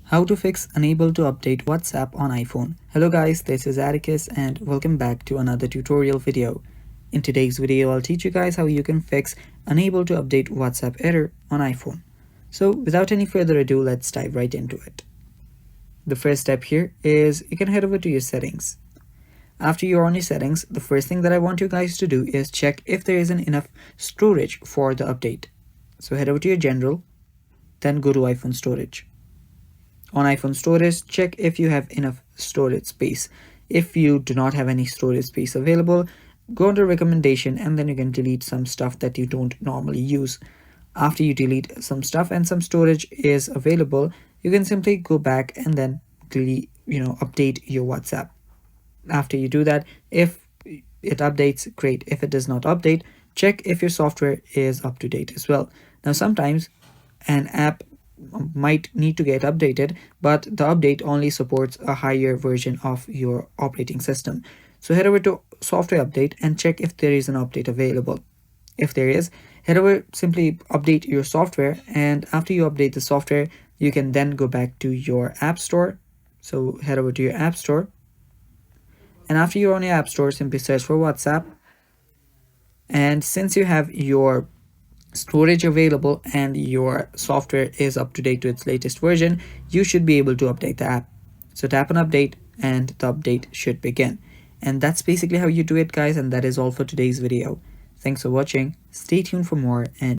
How to fix unable to update WhatsApp on iPhone. Hello guys, this is Atticus and welcome back to another tutorial video. In today's video, I'll teach you guys how you can fix unable to update WhatsApp error on iPhone. So without any further ado, let's dive right into it. The first step here is you can head over to your settings. After you're on your settings, the first thing that I want you guys to do is check if there isn't enough storage for the update. So head over to your general, then go to iPhone storage. On iPhone storage, check if you have enough storage space. If you do not have any storage space available, go under recommendation and then you can delete some stuff that you don't normally use. After you delete some stuff and some storage is available, you can simply go back and then update your WhatsApp. After you do that, if it updates, great. If it does not update, check if your software is up to date as well. Now sometimes an app might need to get updated, but the update only supports a higher version of your operating system. So head over to software update and check if there is an update available. If there is, head over, simply update your software, and after you update the software, you can then go back to your app store. So head over to your app store, and after you're on your app store, simply search for WhatsApp. And since you have your storage available and your software is up to date to its latest version, you should be able to update the app. So tap on update and the update should begin. And that's basically how you do it, guys, and that is all for today's video. Thanks for watching. Stay tuned for more, and